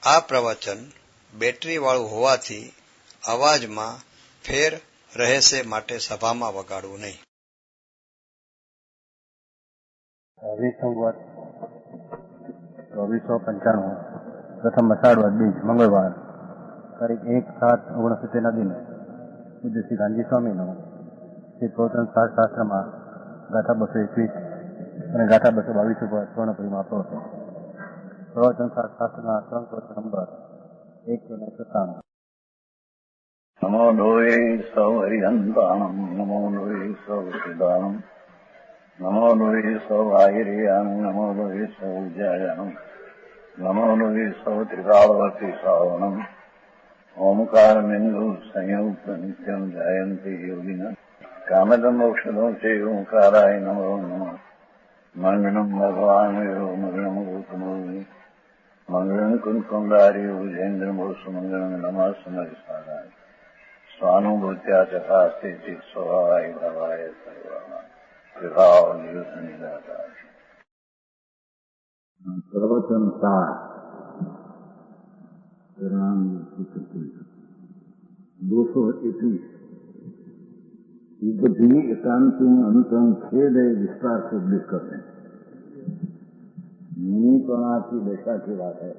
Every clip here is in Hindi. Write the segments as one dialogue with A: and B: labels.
A: આ પ્રવચન બેટરીવાળું હોવાથી અવાજમાં ફેર રહેશે માટે સભામાં વગાડવું નહીં.
B: વિષુવત 2495 પ્રથમ અષાઢ બીજ મંગળવાર તારીખ 1/7/69 દિને પૂજ્ય શ્રી ગાંધી સ્વામીનો શ્રી પ્રવચન શાસ્ત્રમાં ગાથા 221 અને ગાથા 222 ઉપર સ્વર્ણપુરીમાં આપતો હતો. પ્રવચન શાસ્ત્રના 3 પ્રવચન નંબર 197.
C: નમો લોહે સૌ હરિહંતાણમ નમો લોહે સૌ સિદ્ધાણમ નમો લોહે સૌ આયર્યાણમ નમો લોહે સૌ ઉજ્જાયાણમ નમો લોહે સૌ ત્રિકાળવતી શ્રાવણમ ઓમકાર બિંદુ સંયુક્ત નિત્યમ જયંતી યોગિના કામદમ મોક્ષદો છે ઓંકારાય નમો નમઃ. મંગળમ ભગવાન મંગળમ ગૌતમોની મંગળમ કુંકુંડારી ભુજેન્દ્રમો સુમંગળમ નમઃ સમરિસારાય સ્વાનુભૂત્યા ચકાસ્તે ચિત સ્વભાવાય ભવાય સર્વા વિભાવ નિદાતા.
D: પ્રવચન સાર 221 उपधि एकांति अंतम खेद विस्तार से उपदेश करते हैं. मुनिपणा की दशा की बात है.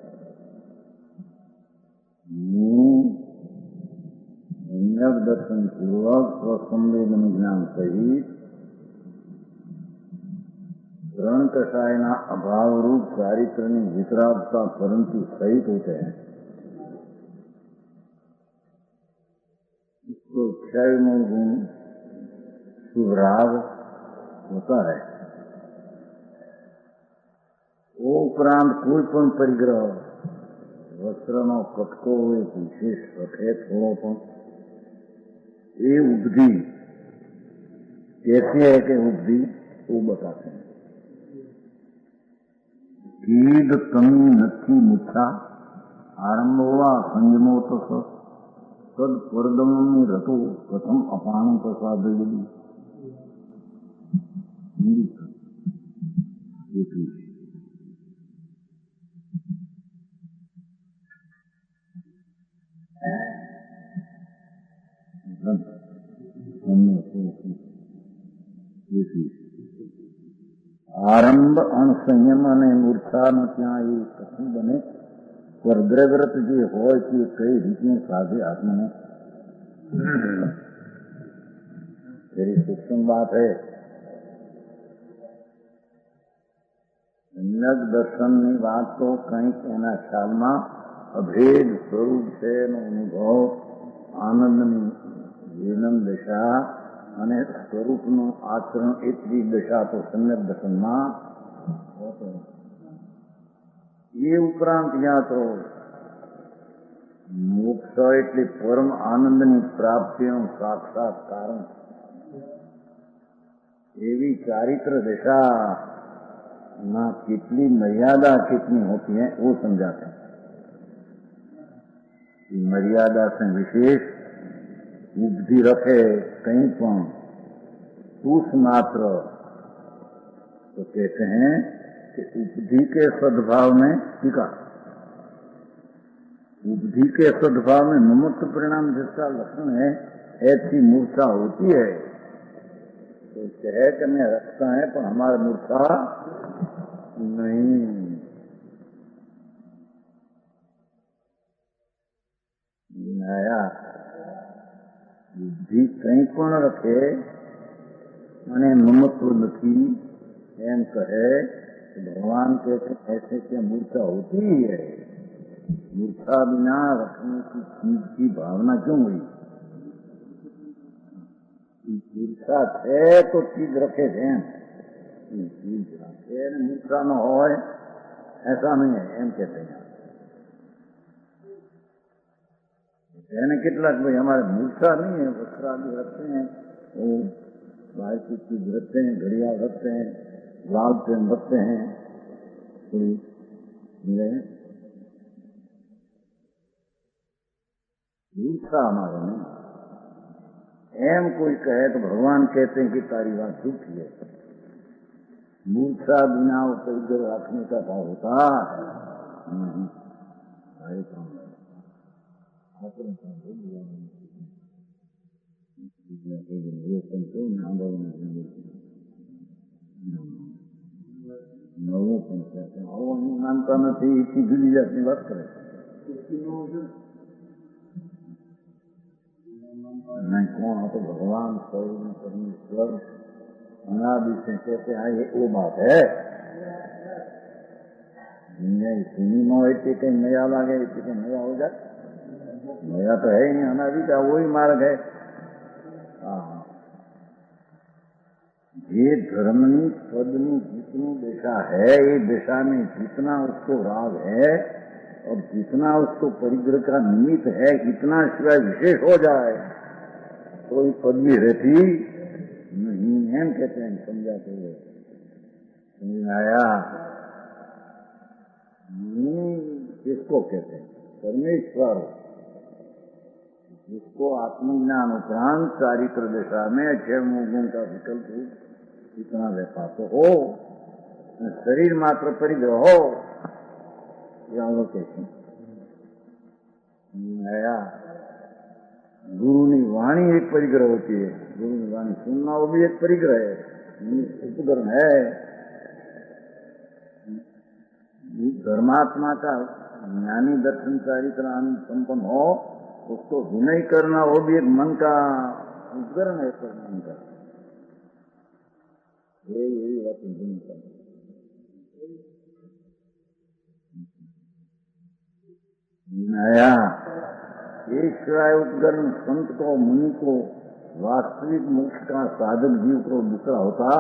D: सम्यक दर्शन पूर्वक स्वसंवेदन ज्ञान सहित ग्रहण कषायना अभाव रूप चारित्र ने वितरागता परंतु सहित होते हैं. इसको क्षयमूल गुण शुभराग होता है. वो उपरांत कोई पण परिग्रह वस्त्रનો કટકો હોય વિશેષ રખે થોડો પણ એ ઉપધિ कैसे है कि उपधि वो बताते हैं. કીદ તમી નથી મુછા આરંભવા સંયમો તો તદ પરદમની રતો પ્રથમ અપાણું પ્રસાદેલી. આરંભ અણસંયમ અને મૂર્છાનો ત્યાં એ કશું બને. સ્વર્ગવ્રત જે હોય તે કઈ રીતે સાધે આત્મને तेरी सूक्ष्म बात है. सम्यक દર્શનની વાત તો કંઈક એના ખ્યાલમાં અભેદ સ્વરૂપ છે એનો અનુભવ આનંદની જીવન દશા અને સ્વરૂપનું આચરણ એટલી દશા તો સમ્યક દર્શનમાં હોતો. એ ઉપરાંત ત્યાં તો મોક્ષ એટલે પરમ આનંદની પ્રાપ્તિનું સાક્ષાત કારણ. એવી ચારિત્ર दशा ना कितनी मर्यादा कितनी होती है वो समझाते हैं. मर्यादा से विशेष उपधि रखे कहीं पण तुष मात्र तो कहते हैं कि उपधि के सद्भाव में टीका. उपधि के सद्भाव में निमित्त परिणाम जिसका लक्षण है ऐसी मूर्छा होती है तो कहे कि मैं रखता है पर हमारा मूर्छा नहीं. नया बुद्धि कहीं पण रखे અને મમત્વ નથી એમ કહે. भगवान कहते ऐसे क्या मूर्छा होती ही है. मूर्छा बिना रखने की चीज की भावना क्यों हुई. मूर्छा है तो चीज रखे थे. चीज रखे मूर्छा न हो ऐसा नहीं है एम कहते हैं. कहने કેટલાક भाई हमारे मूर्छा नहीं है. वस्त्र आदि रखते हैं वो बाहर की चीज रखते हैं. घड़ियाल रखते हैं. लाल पेन रखते हैं. थोड़ी मूर्छा हमारे नहीं. एम कोई कहे तो भगवान कहते हैं कि तारी बात झूठी है. मूर्छा बिना वो परिग्रह रखने का भाव होता नहीं. નવું પણ છે આવો હું માનતા નથી એટલી જુદી જાતની વાત કરે नहीं कौन हो तो भगवान स्वरूप परमेश्वर अनादि से कहते हैं ये वो बात है नहीं सुनी न हो कहीं नया लागे कहीं नया हो जाए नया तो है ही नहीं अनादि का वही मार्ग है ये धर्मनी पदनी जितनी दिशा है ये दिशा में जितना उसको राग है और जितना उसको परिग्रह का निमित्त है इतना सिवाय विशेष हो जाए कोई पदवी रहती नहीं है कहते हैं समझाते हुए समझ आया किसको कहते हैं परमेश्वर जिसको आत्मज्ञान उपरांत चारित्र दशा में 6 गुण का विकल्प इतना व्यापार तो हो शरीर मात्र परिग्रह हो आया गुरु ની वाणी एक परिग्रह होती है गुरु ની वाणी सुनना वो भी एक परिग्रह है उपकरण है धर्मात्मा का ज्ञानी दर्शन चारित्र आनंद संपन्न हो उसको विनय करना वो भी एक मन का उपकरण है मन का यही बात नया एक सिवाय उपकरण संत को मुनि को वास्तविक मोक्ष का साधक जीव को दूसरा होता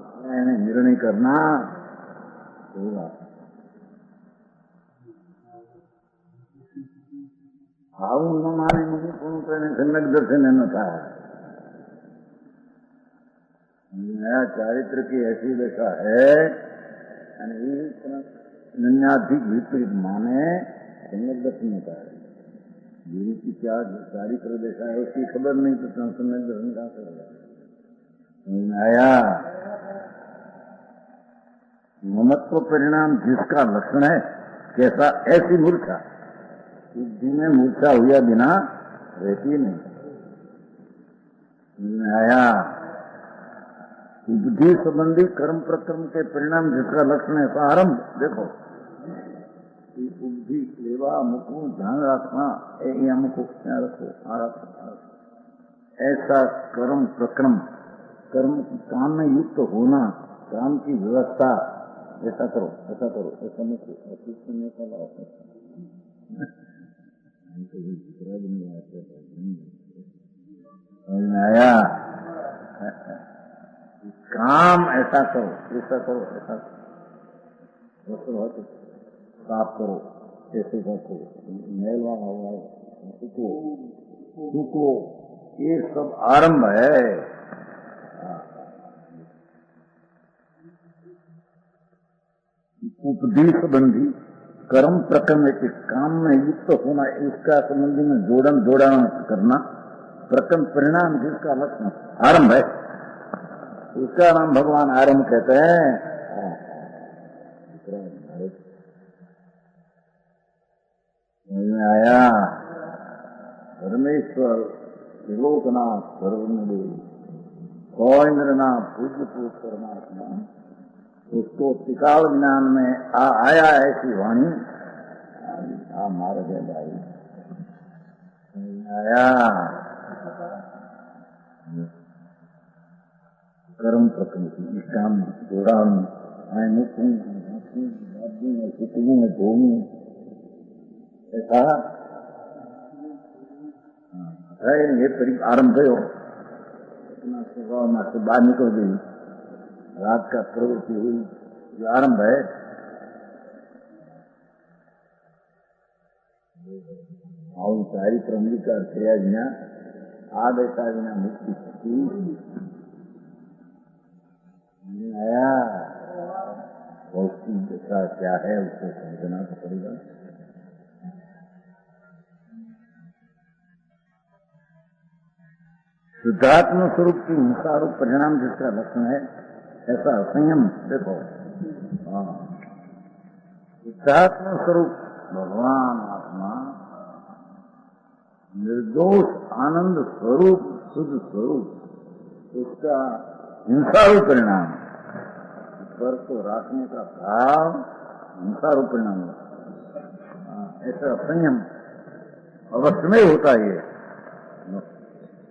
D: उसमें निर्णय करना होगा આવું ન માને મુનિ પણ સમ્યક દર્શન ન થાય नया चारित्र की ऐसी दशा है अन्याधिक विपरीत माने सम्यक दर्शन होता है गुरु की क्या चारित्र दशा है उसकी खबर नहीं तो सम्यक दर्शन कहाँ से होगा नया ममत्व परिणाम जिसका लक्षण है कैसा ऐसी मूर्छा बुद्धि में मूर्छा हुआ बिना रहती नहीं नया बुद्धि संबंधी कर्म प्रक्रम के परिणाम जिसका लक्षण है आरंभ देखो बुद्धि सेवा मुकू ध्यान रखना मुको रखो ऐसा कर्म प्रक्रम कर्म काम में युक्त होना काम की व्यवस्था ऐसा करो ऐसा मुको आया काम ऐसा करो ऐसा साफ करो ऐसे रखो मेलवा हुआ सुखो ये सब आरंभ है उपदेश संबंधी कर्म प्रक्रम के काम में युक्त होना इसका संबंधी में जोड़न करना प्रक्रम परिणाम जिसका लक्षण आरंभ है उसका नाम भगवान आरंभ कहते हैं आया परमेश्वर त्रिलोकनाथ सर्वनिधि सौन्द्रनाथ पूज्य परमात्मा उसको त्रिकाल ज्ञान में आया ऐसी वाणी मार्ग है भाई आया कर्म प्रकृति इस काम जोड़ा भूमि ऐसा है ये आरंभ हो स्वभाव में से बाहर निकल गई रात का प्रवृत्ति हुई जो आरंभ है सारी प्रमली का क्रिया विना आदता विना मुक्ति आया उसकी दशा क्या है उसको समझना तो पड़ेगा शुद्धात्म स्वरूप की हिंसारूप परिणाम जिसका लक्षण है ऐसा संयम देखो शुद्धात्म स्वरूप भगवान आत्मा निर्दोष आनंद स्वरूप, शुद्ध स्वरूप, उसका हिंसारूप परिणाम, ईश्वर को राखने का भाव हिंसारूप परिणाम होता। ऐसा संयम अवश्य में होता है,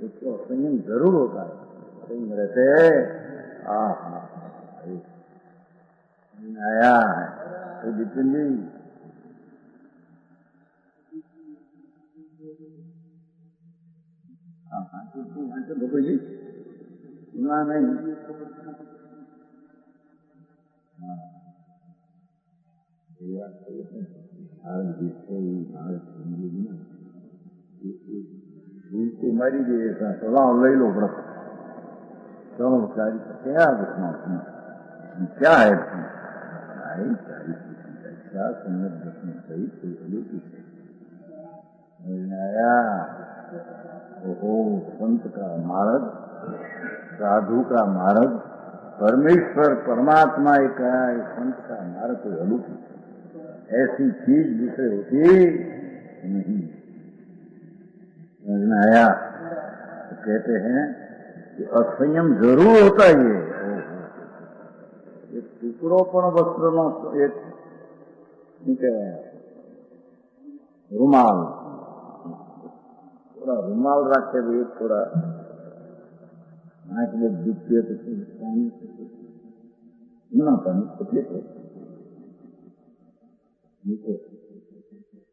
D: इसको संयम जरूर होता है। संयम रहते आया है तो जितन जी भगो जी सुना नहीं। મારી જે સલાહ લઈ લો પ્રથમ, चलो क्या क्या है क्या संगत दर्शन सही आया। ओहो, संत का मार्ग, साधु का मार्ग, परमेश्वर परमात्मा एक संत का मार्ग कोई अलौकिक ऐसी चीज दूसरे होती नहीं। आया तो कहते हैं कि असंयम जरूर होता ही है। एक टुकड़ो पण वस्त्रनो एक रुमाल, थोड़ा रुमाल रखे भी थोड़ा आंख में दुखती है तो पानी ना पानी तकलीफ हो,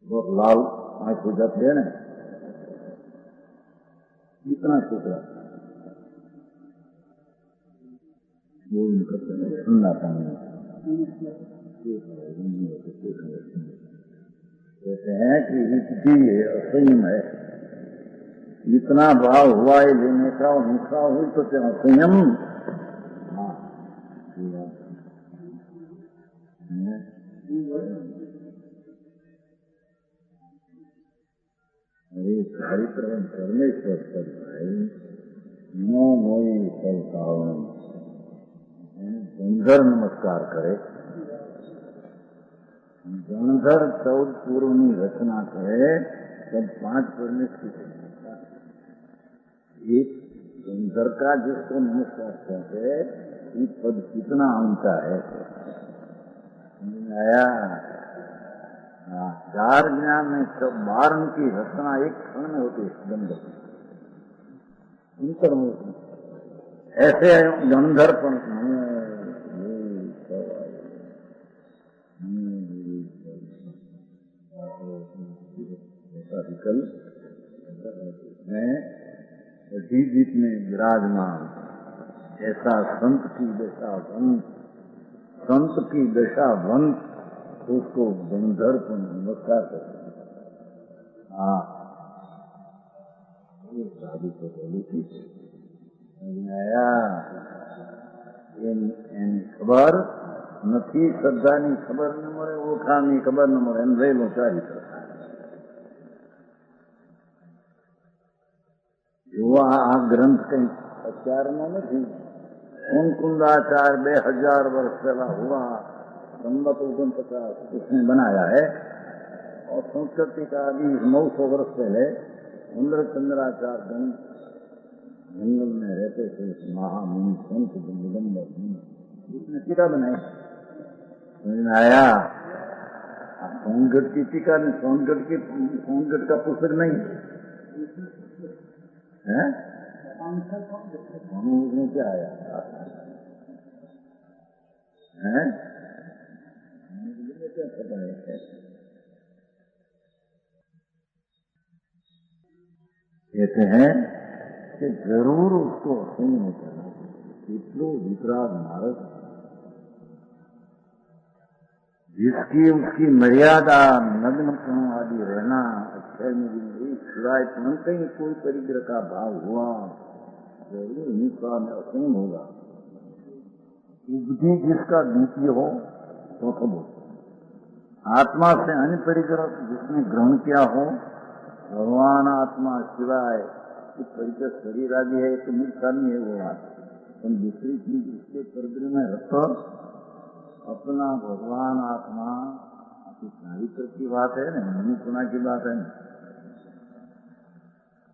D: बहुत लाल आंख हो जाती है ना, इतना टुकड़ा वो ठंडा पानी कहते हैं कि इसलिए असंयम है। इतना भाव हुआ है लेने का, हिंसा हुई तो क्या संयम। अरे कार्यक्रम परमेश्वर कर भाई नो मोई फल कारण गणधर नमस्कार करे। गणधर 14 पूर्वनी रचना करे तब 5 परमेश्वर एक गणधर का जिसको नमस्कार कहते ये पद कितना ऊंचा है। आया 4 ज्ञान में 12 की रचना एक क्षण में होती है। गणधर ऐसे गणधर पण जीत में विराजमान ऐसा संत की दशा वंश, संत की दशा वंश, उसको गंधर को नमस्कार करते। साधु को बोली थी એની ખબર નથી, શ્રદ્ધાની ખબર ન મળે, ઓળખાણની ખબર ન મળે, એમ રહેલો ચારિત્ર જોવા આ ગ્રંથ કઈ અત્યારનો નથી। कुंदाचार 2000 वर्ष पहला हुआ, संवत 49 उसने बनाया है। और संस्कृति का अभी 900 वर्ष पहले इंद्रचंद्राचार्य जंगल में रहते थे, महामुनि संत दिगंबर मुनि, उसने टीका बनाई। आया सोनगढ़ की टीका ने, सोनगढ़ का पुस्तक नहीं है, उसमें क्या आया है? क्या पता है? कहते हैं कि जरूर उसको असंयम करना चाहिए। इतनो वितराग मार्ग जिसकी उसकी मर्यादा नग्न आदि रहना, अक्षय में सिवाय कहीं कोई परिग्रह का भाव हुआ जरूर हिंसा में असंयम होगा। बुद्धि जिसका द्वितीय हो तो हो, आत्मा से अन्य परिग्रह जिसने ग्रहण किया हो, भगवान आत्मा सिवाय परिचय शरीर आदि है तो मूर्खा नहीं है वो बात। तो दूसरी चीज उसके परिग्रह में रखो, अपना भगवान आत्मा चारित्र की बात है ना, मनुष्यना की बात है ना।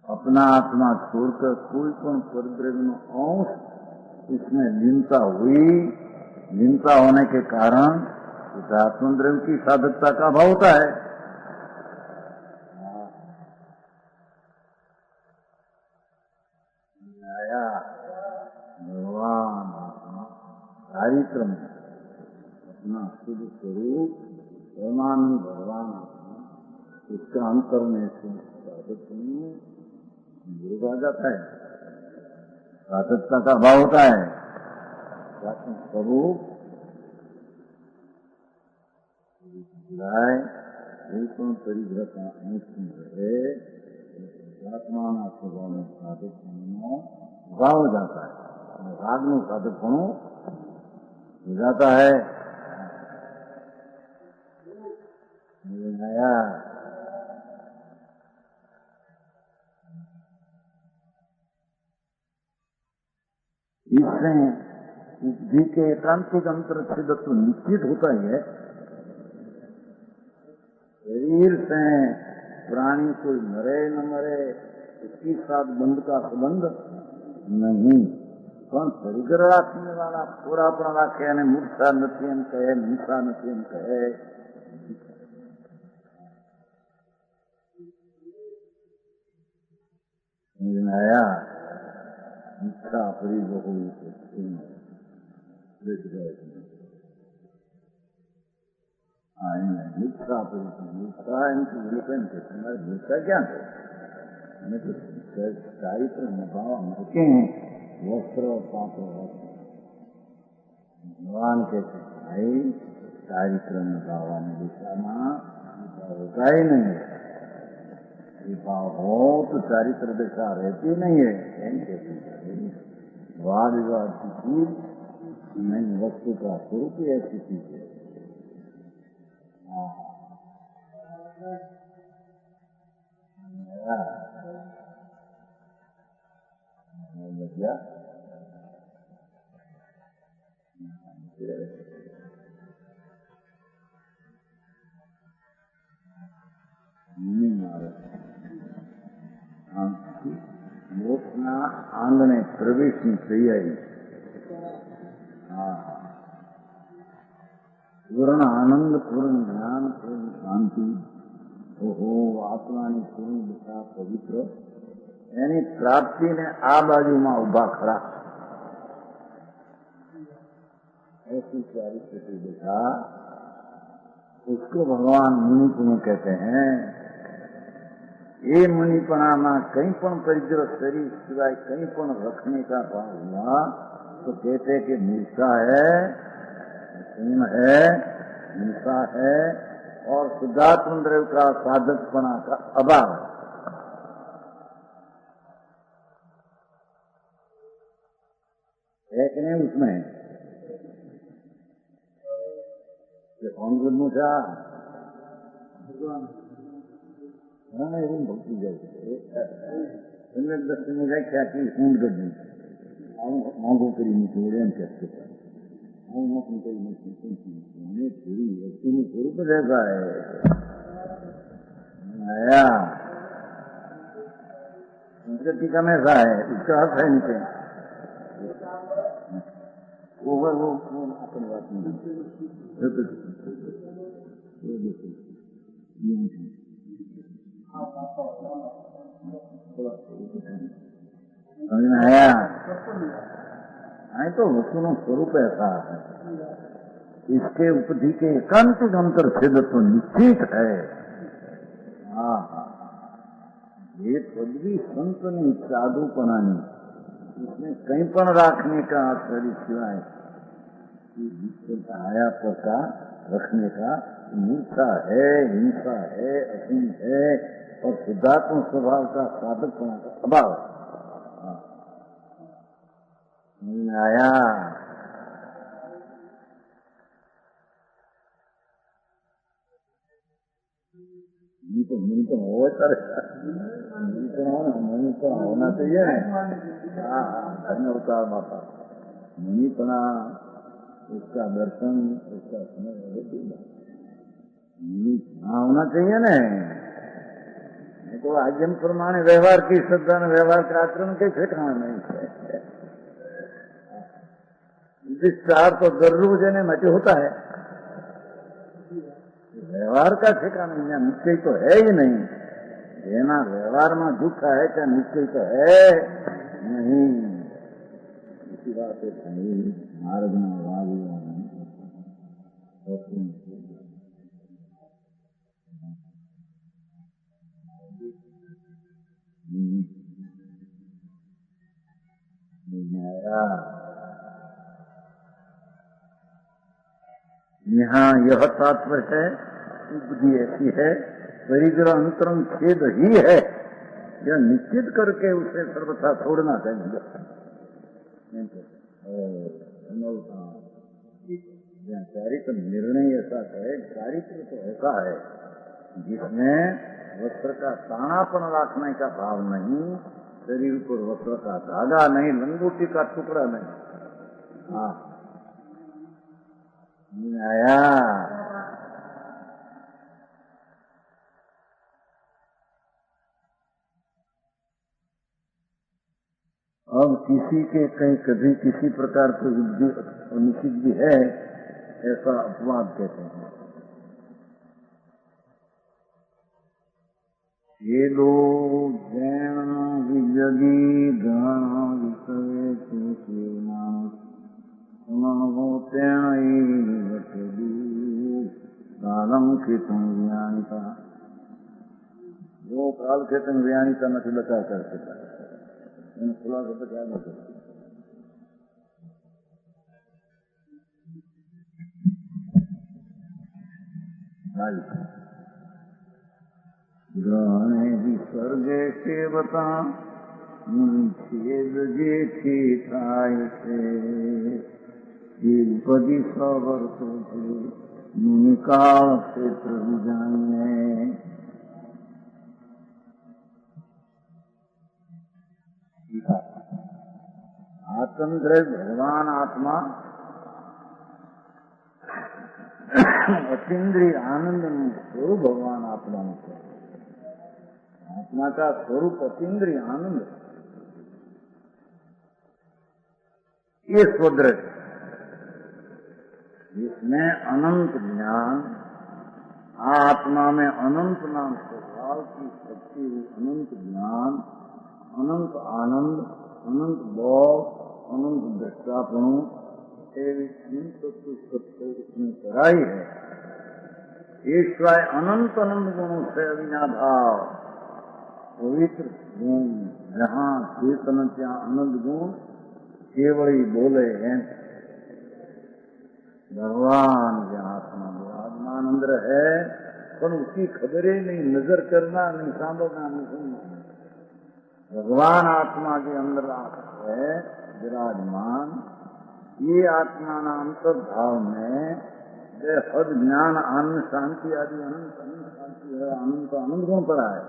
D: अपना आत्मा छोड़कर कोई पण परिद्रव्य अंश उसमें लीनता हुई, लीनता होने के कारण उस आत्मद्रव्य की साधकता का अभाव होता है। आया भगवान चारित्र में अपना शुद्ध स्वरूप परमानंद भगवान आत्मा, उसका अंतर में साधक में विरोध आ जाता है, साधकता का अभाव होता है। स्वरूप परिग्रह का अनुष्ठान रहे, आत्मा स्वभाव में साधक अभाव हो जाता है, राग में साधक हो जाता है। आया इससे बुद्धि के एकांतिक अंतर छिदत्व निश्चित होता ही है। शरीर से प्राणी कोई मरे न मरे इसके साथ बंध का संबंध नहीं, પણ પરિગ્રહ રાખने वाला पूरा પણ રાખે અને મૂર્છા નથી એમ કહે, હિંસા નથી એમ કહે। आया इच्छा परिग्रह मिथ्या मिथ्या इनकी विलोपन के तुम्हारे मिथ्या क्या है? हमें तो चारित्र निभाव मरके हैं, वस्त्र और पात्र भगवान कहते हैं भाई चारित्र निभाव दिशा में होता ही नहीं है। विभाव हो तो चारित्र दिशा रहती नहीं है। वाद विवाद की चीज नहीं, वस्तु का स्वरूप ही ऐसी चीज है। મોક્ષના આંગણે પ્રવેશની તૈયારી, પૂર્ણ આનંદ, પૂર્ણ જ્ઞાન, પૂર્ણ શાંતિ, ઓહો આત્માની પૂર્ણ દિશા પવિત્ર એની પ્રાપ્તિને આ બાજુમાં ઉભા ખરા। ऐसी चारित्र की दिशा उसको भगवान मुनिपुण कहते हैं। ये मुनिपणा कहीं पण परिग्रह शरीर सिवाय कहीं पण रखने का भाव हुआ तो कहते कि मूर्छा है, क्षीण है, हिंसा है और शुद्धात्म द्रव्य का साधकपणा का अभाव है कि नहीं? उसमें कौन गुरु था એવું ભક્તિ જાય એમને દર્શનની વ્યાખ્યા કે ઊંડ ગઢી આવું મોંઘું કરી મૂક્યું એમ કે આવું મોકું કરી મૂક્યું મેં પૂરી વ્યક્તિનું સ્વરૂપ જ ऐसा है। आया टीका में ऐसा है, उसका अर्थ है नीचे वो अपनी बात नहीं आया तो वस्तुओं स्वरूप ऐसा है, इसके उपधि के एकांतिक अंतर छेद तो निश्चित है। ये पदवी संत नहीं साधुपणानी, इसमें कहीं पण राखने का शरीर सिवाय आया पर का रखने का मूर्छा है, हिंसा है, असीम है और शुद्धात्म स्वभाव का साधकपणा का अभाव आया। मुनिपण हो मुनिपण होना चाहिए। धन्यवाद माता मुनिपणा उसका दर्शन उसका समय होना चाहिए न, तो आज्ञा प्रमाणे व्यवहार की श्रद्धा ने व्यवहार का आचरण के ठिकाना नहीं है। विचार तो दररोज ने मचे होता है, व्यवहार का ठिकाना नहीं, निश्चय तो है ही नहीं। जेना व्यवहार में दुख है क्या निश्चय तो है नहीं। इसी बात है भाई मार्ग में वादियों में यहाँ यह तात्पर्य है, बुद्धि ऐसी है, परिग्रह अंतरंग छेद ही है, यह निश्चित करके उसे सर्वथा छोड़ना चाहिए। चारित्र निर्णय ऐसा है, चारित्र तो ऐसा है जिसमें वस्त्र का तानापन रखने का भाव नहीं, शरीर पर वस्त्र का धागा नहीं, लंगोटी का टुकड़ा नहीं। हाँ आया। अब किसी के कहीं कभी किसी प्रकार की बुद्धि निश्चित भी है, ऐसा अपवाद कहते हैं। ये लोग जैन विजगी गण विषय कालंकितम ज्ञानिता, वो कालखेतन ज्ञानिता નથી બતા કરશે, એનો ખુલાસો તો ક્યાં નથી। ગ્રહણે વિસર્ગે સેવતા છેદ જેથી થાય છે, એ ઉપદી સવર્તો છે નિકાળ ક્ષેત્ર વિજાણે। आत्मद्रव्य भगवान आत्मा अतीन्द्रिय आनंद स्वरूप भगवान आत्मा है। आत्मा का स्वरूप अतीन्द्रिय आनंद, ये स्वदृढ़, जिसमें अनंत ज्ञान, आत्मा में अनंत नाम स्वभाव की शक्ति, अनंत ज्ञान, अनंत आनंद, अनंत बोध, अनंत दृष्टापणु एवं अनंत सत्य उसने कराई है। ईश्वर अनंत अनंत गुणों से अविनाभाव पवित्र गुण, जहाँ चेतन ત્યાં अनंत गुण केवल ही बोले हैं। भगवान के आत्मा विराजमान अंदर है, पर उसकी खबर ही नहीं, नजर करना नहीं, सांभरना नहीं, सुनना। भगवान आत्मा के अंदर है विराजमान। ये आत्मा नाम भाव में हद ज्ञान आनंद शांति आदि अनंत अनंत शांति है, अनंत आनंद गुण पड़ा है।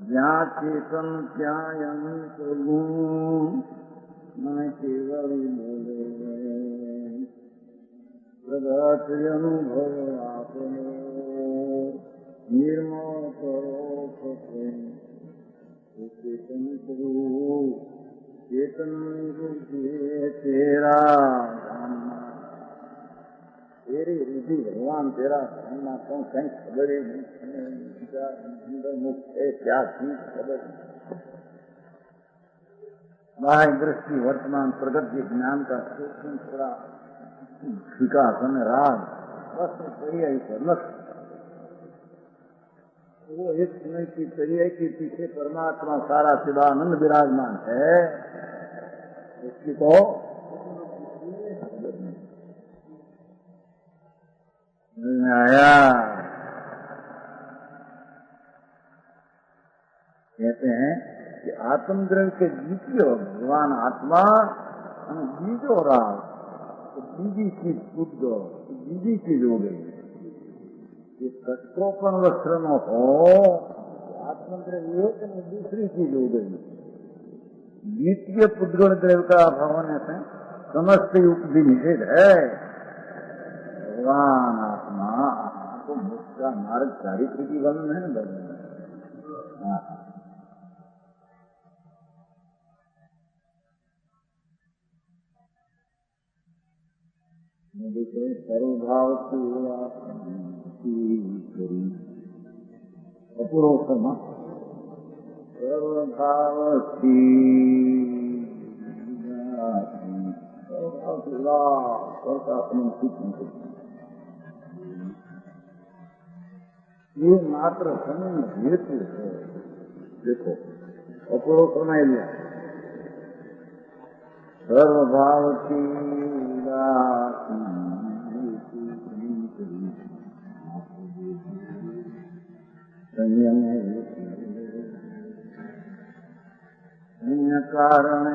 D: जहाँ चेतन क्या अनंत गुण मैं केवल बोले प्रगत अनुभव आपने निर्मल करो चेतन स्वरूप, चेतन रूप तेरा तेरी रुधि भगवान तेरा धर्मा तो कहीं खबर ही नहीं, मुख है क्या चीज खबर। बाह्य दृष्टि वर्तमान प्रगत के ज्ञान का सूक्ष्म थोड़ा विकास में राग बस सही है। वो एक समय की चाहिए कि पीछे परमात्मा सारा शिवानंद विराजमान है, उसकी तो आया। कहते हैं कि आत्मद्रव्य के द्वितीय भगवान आत्मा बीजो राग, तो बीजी चीज शुद्ध, बीजी चीज हो गई। ये कटकोपन वस्त्र न हो, आत्मद्रव्य एक दूसरी चीज हो गई। द्वितीय पुद्गण द्रव्य का अभाव होने से समस्त युक्त भी निषेध है। भगवान आत्मा तो मोक्ष का मार्ग चारित्र की वर्णन है ना। हाँ। सर्वभाव अपूर्व कर्मा सर्वभाव ये मात्र समय हेतु है। देखो अपूर्व कर्मा लिया सर्वभाव की संयम अन्य कारण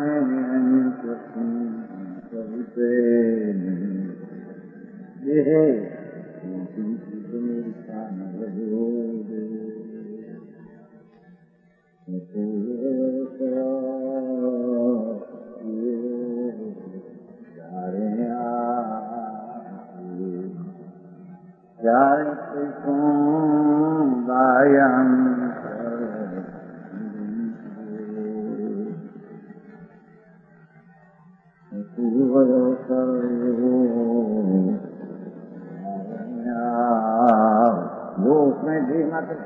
D: वो उसमें भी मात्र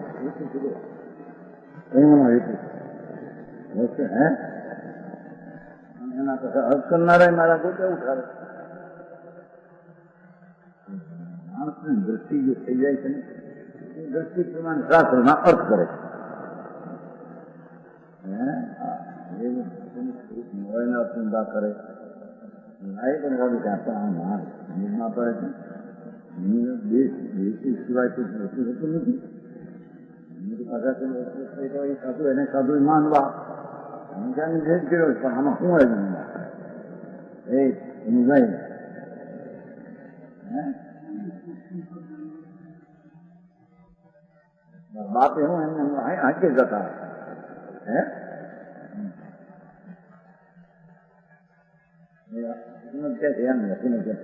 D: वैसे है अर्थ करना रहे मारा को क्या उठा रहे मानस ने दृष्टि जो થઈ જાય છે ને दृष्टि प्रमाण शास्त्र अर्थ करे चिंता करे निर्मा પડે છે દેશ સિવાય કઈ વસ્તુ હોતું નથી સાધુ એને સાધુ માનવા જ્ઞાન ભેદ કર્યો પણ આમાં શું આવ્યું એની ભાઈ બાપે હું એમને હાંકે જતા હે क्या ध्यान रखने બધા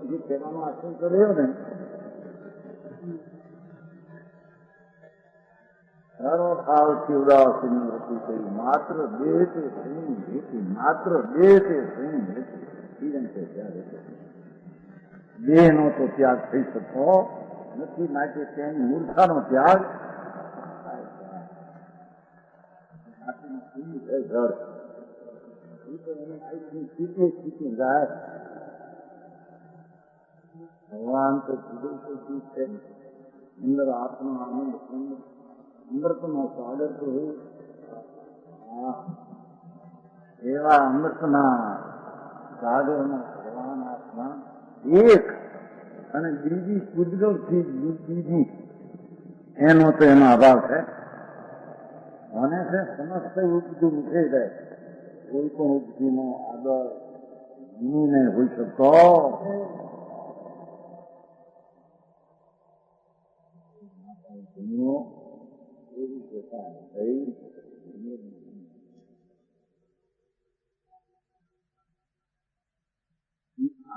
D: જે કહેવાનો આશ્રય કર્યો ને સર્વભાવથી ઉદાસીન વૃત્તિ કરી માત્ર દેહ તે સ્વયં હેતુ માત્ર દેહ તે સ્વયં હેતુ જીવન છે ત્યારે દેહનો તો ત્યાગ થઈ શકતો નથી માટે તેની મૂર્છાનો ત્યાગ ઘર જાય ભગવાન તો જુદું જુદું છે અંદર આત્મા આનંદ અમૃતનો સાગર તો એવા અમૃતના સાગરનો ભગવાન આત્મા એક અને બીજી કુદરતથી બીજી એનો તો એનો અભાવ છે અને છે સમસ્ત ઉપજુ ઉઠે જાય કોઈ પણ ઉપજીનો આદર નહીં હોઈ શકતો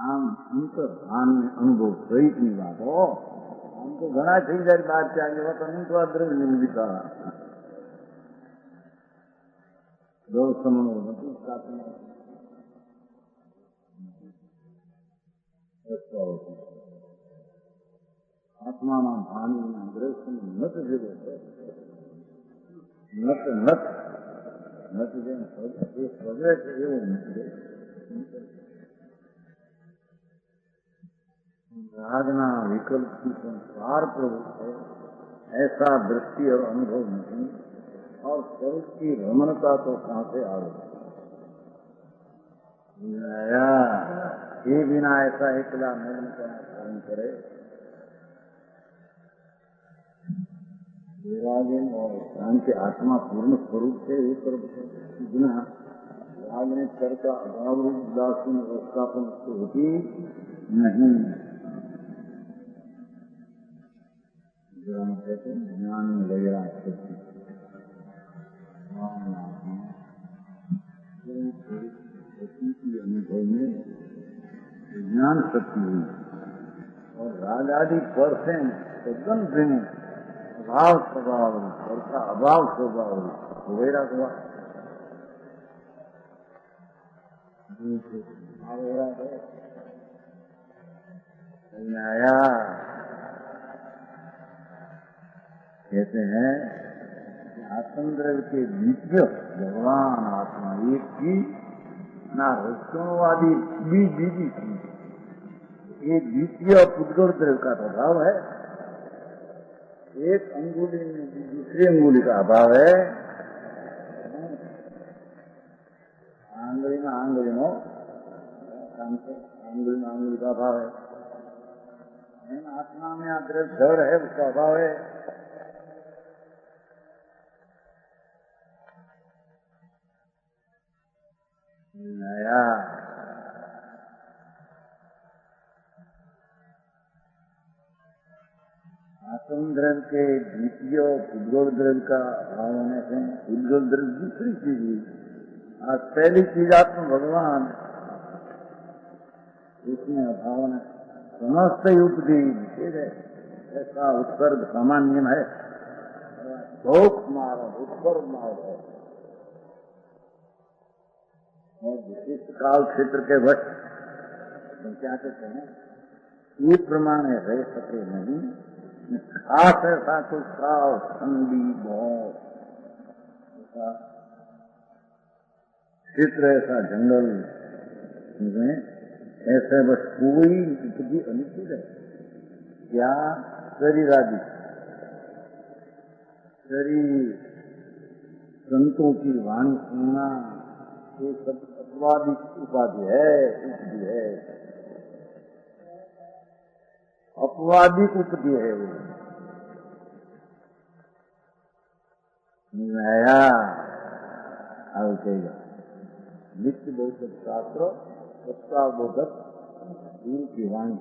D: આમ અંતર્ભાન ને અનુભવ સહિતની વાતો આમ તો ઘણા થઈ જાય બહાર ત્યાં જેવા તો અનંતવા દ્રવ્ય વિચાર આત્માના ભાનના દ્રશ્યનું નત જેવો છે નત નત નત જેમ સ્વજે છે એવો નથી रागना विकल्प की संसार प्रभु है ऐसा दृष्टि और अनुभव नहीं और स्वरूप की रमणता तो कहां से आ गई ये बिना ऐसा एकला मौन का धारण करे विरागन और शांति आत्मा पूर्ण स्वरूप से एक बिना राग ने कर का अभाव रूप उदासीन अवस्था पर होती नहीं कहते ज्ञान वगैरह अनुभव में ज्ञान शक्ति हुई और राग आदि पर से एकदम भिन्न अभाव स्वभाव और का अभाव स्वभाव वो वैराग हुआ। आया कहते हैं आत्मद्रव्य के द्वितीय भगवान आत्मा एक की ना रक्षणवादी बीजी थी। ये द्वितीय पुद्गल द्रव्य का अभाव है। एक अंगुली में दूसरी अंगुली का अभाव है। आंगुली में आंगुली का अभाव है। आत्मा में द्रव्य जड़ है, उसका अभाव है। नया आत्म द्रव्य के द्वितीय उद्गल द्रव्य का अभाव होने से उद्गल द्रव्य दूसरी चीज हुई। आज पहली चीज आत्म भगवान, उसमें अभाव ने समस्त युक्ति विशेष है। ऐसा उत्सर्ग सामान्य है, भोग मार्ग उत्सर्ग मार्ग है और विशिष्ट काल क्षेत्र के वश तो क्या कहते हैं, ये प्रमाण है रह सके नहीं। खास ऐसा कुछ काल ठंडी बहुत क्षेत्र, ऐसा जंगल में ऐसे बस कोई भी अनुकूल है क्या? शरीर आदि शरीर संतों की वाणी सुनना ये सब अपवादिक उपाधि है, उपधि है, अपवादिक उपधि है। वो नया आगे कहेगा नित्य बौद्ध शास्त्र तत्वाबोधक गुरु की वाणी।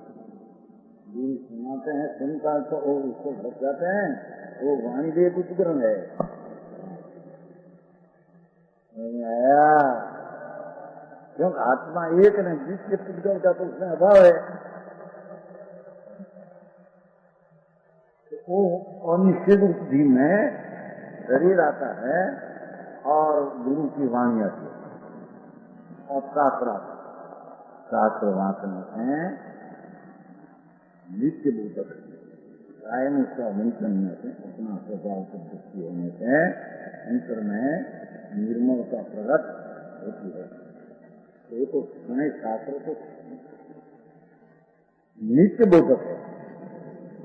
D: गुरु सुनाते हैं, सुनता है तो वो उसको भटक जाते हैं, वो वाणी भी एक उपकरण है। क्योंकि आत्मा एक नहीं, जिसके पुद्गल का तो उसमें अभाव है। वो अनिश्चित उपधि में शरीर आता है और गुरु की वाणी आती है और शास्त्र वाचन है नित्य बोधक कायम उसका वंचन से अपना स्वभाव की दृष्टि होने से अंतर में निर्मलता प्रकट होती है। तो तो सुने शास्त्र तो नित्य बोधक है।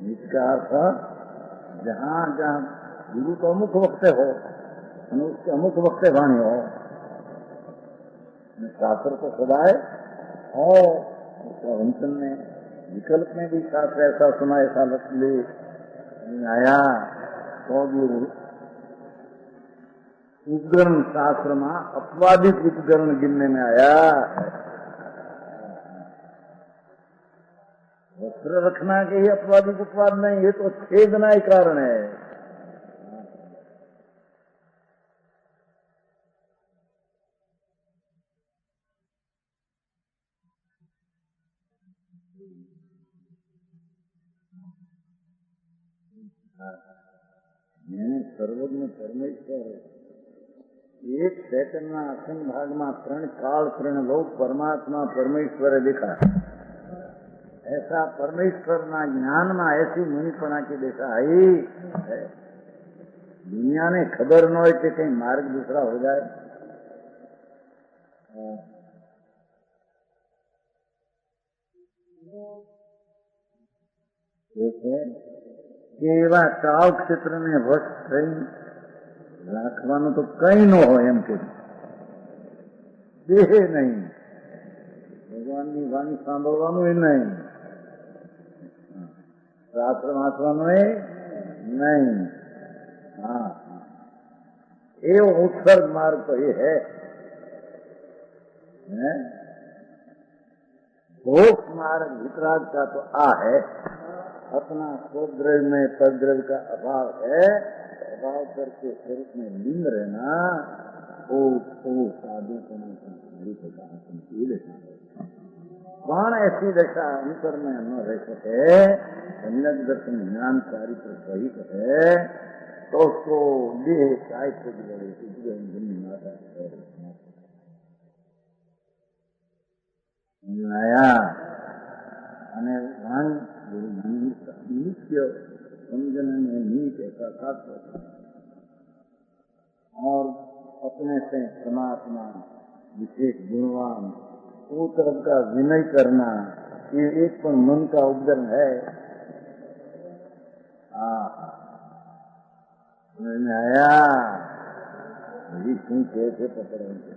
D: नित्य का अर्थ जहाँ जहाँ गुरु तो अमुक वक्त हो, उसके अमुक वक्त वाणी हो, शास्त्र तो सदाए और उसका वंचन में विकल्प में भी शास्त्र ऐसा सुना, ऐसा ले आया तो भी उपकरण शास्त्र में अपवादिक उपकरण गिनने में आया। वस्त्र रखना के ही अपवादिक उपवाद नहीं, ये तो छेदना ही कारण है। मैंने सर्वज्ञ परमेश्वर एक सेकंड में आसन भाग में 3 काल 3 लोग परमात्मा परमेश्वर लिखा। ऐसा परमेश्वर ना ज्ञान में ऐसी मुनिपना की दिशा आई है। दुनिया ने खबर न हो कि कहीं मार्ग दूसरा हो जाए। એવા કાવ ક્ષેત્રને વશ થઈ રાખવાનું તો કઈ ન હોય એમ કે દેહ નહીં, ભગવાનની વાણી સાંભળવાનું એ નહીં, શાસ્ત્ર વાંચવાનું એ નહીં। हाँ, ये उत्सर्ग मार्ग तो ये है। भोग मार्ग वितराग का तो आ है। अपना स्वद्रव्य में पद्रव्य का अभाव है, अभाव करके स्वरूप में लीन रहना वो साधु संशील પણ ऐसी दशा अंतर में न रह सके, सम्यक दर्शन ज्ञान चारित्र सहित है, तो उसको देह साहित्य आया नित्य समझने में नीच ऐसा शास्त्र और अपने से परमात्मा विशेष गुणवान वो तरफ का विनय करना, ये एक पण मन का उपकरण है। समझ में आया? कैसे पकड़ेंगे?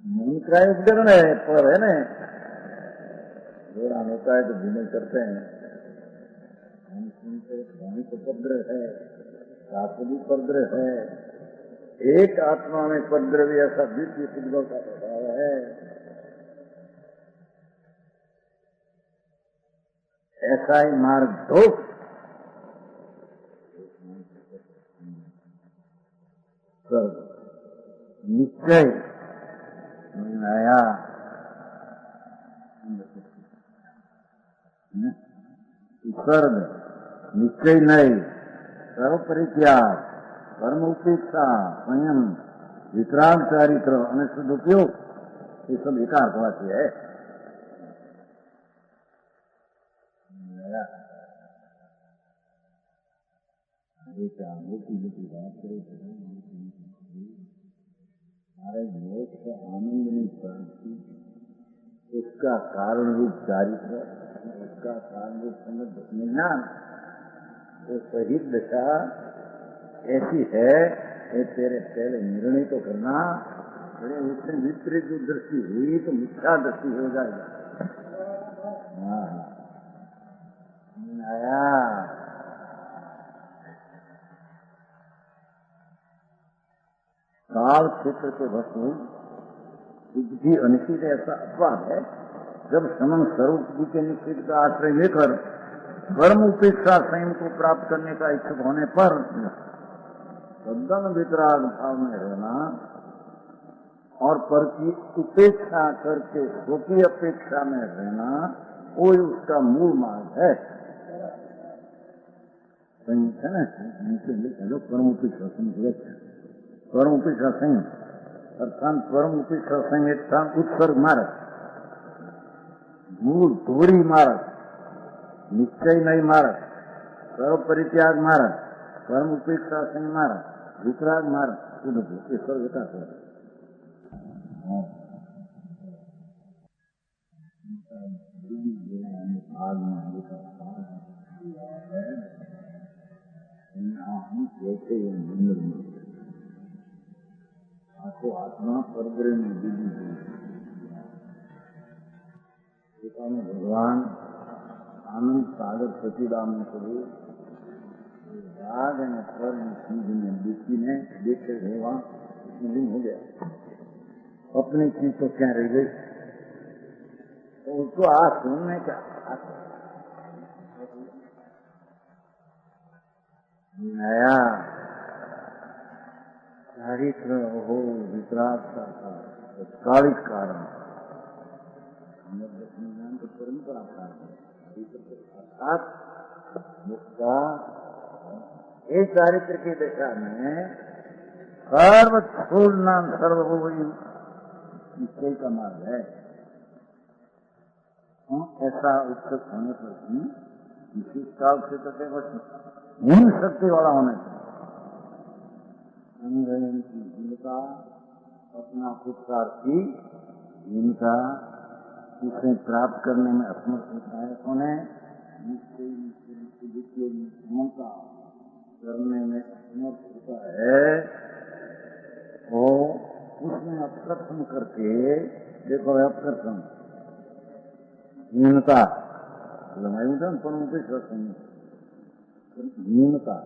D: मन का उपकरण है, पर है ना जोड़ा होता है तो विनय करते हैं। हम सुनते ध्वनि तो उपद्रव है, साथ भी उपद्रव है। एक आत्मा में उपद्रवी ऐसा द्वितीय सिद्धों का प्रभाव है। ऐसा ही मार्ग दो निश्चय आया स्वर्ग निश्चय नहीं, सर्व परित्याग, कर्म उपेक्षा, संयम, वितराग चारित्र और सदुपयोग, ये सब एकार्थवाची है। मोटी बात करो हमारे मोक्ष से आनंद नहीं प्राप्ति, उसका कारण रूप चारित्र, उसका कारण रूप समझ ज्ञान, वो सही दशा ऐसी है कि तेरे पहले निर्णय तो करना, अरे उससे विपरीत जो दृष्टि हुई तो मिथ्या दृष्टि हो जाएगा। आया काल क्षेत्र के वस्तु बुद्धि अनिश्चित ऐसा अपवाद है। जब समन स्वरूप जी के निश्चित का आश्रय लेकर कर्म उपेक्षा संयम को प्राप्त करने का इच्छुक होने पर सदन वितराग भाव में रहना और पर की उपेक्षा करके सो की अपेक्षा में रहना, वो उसका मूल मार्ग है। है ना? कर्म उपेक्षा कर्म उपेक्षा संयम अर्थात परम उपेक्षा संयम उत्सर्ग मार्ग, मूल धोरी मार्ग, निश्चय नहीं मार्ग, सर्व परित्याग मार्ग, परम उपेक्षा संयम मार्ग, वितराग मार्ग, ये स्वर्ग का है। आपको आत्मा परग्रह में दीदी में भगवान आनंद सागर सचिदानंद स्वरूप राग ने स्वर्ग चीज में देखी ने देखे रहेगा दिन हो गया, अपनी चीज तो क्या रह गई, तो उसको आज सुनने का नया चारित्र हो वितराग का कालिक कारण तो परंपरा अर्थात मुक्ता ये चारित्र की दिशा में सर्व छोड़ना सर्वभूमि निश्चय का मार्ग है। ऐसा उत्सुक होने पर भी विशेष काल क्षेत्र से हीन शक्ति वाला होने से अंगन की हीनता, अपना पुरुषार्थ की हीनता, उसे प्राप्त करने में असमर्थ होता है, होने क्षमता करने में असमर्थ होता है, वो उसमें अप्रसन्न करके देखो अप्रसन्न हीनता लगाई था हीनता,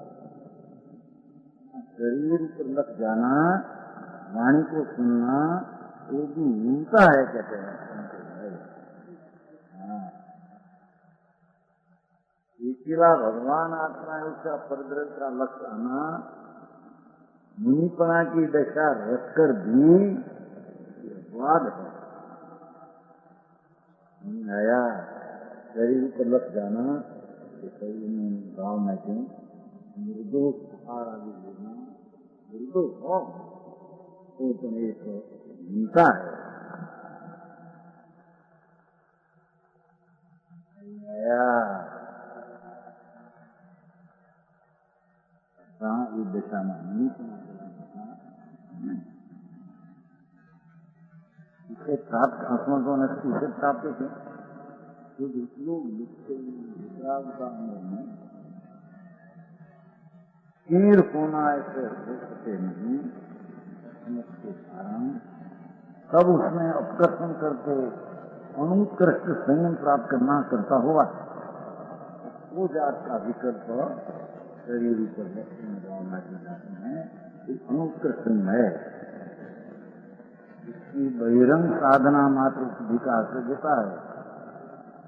D: शरीर पर लग जाना, वाणी को सुनना, वो भी हीनता है कहते हैं। अकेला भगवान आत्मा है, उसका परद्रव्य का लक्ष्य आना, मुनिपना की दशा रखकर भी वाद है। आया शरीर पर लग जाना, शरीर में गाँव में क्यों मृदु आहार आदि लेना, मृदु हो तो एक हिंसा है। इस दिशा में इसे प्राप्त असमर्थों ने इसे प्राप्त थे जो लोग लिखते में तीर होना ऐसे हो सके नहीं के कारण तब उसमें अपकर्षण करके अनुत्कृष्ट संयम प्राप्त करना करता हुआ वो जात का विकल्प शरीर पर भावना की जाती है, अनुत्कृष्ट है। इसकी बहिरंग साधना मात्र विकास से देता है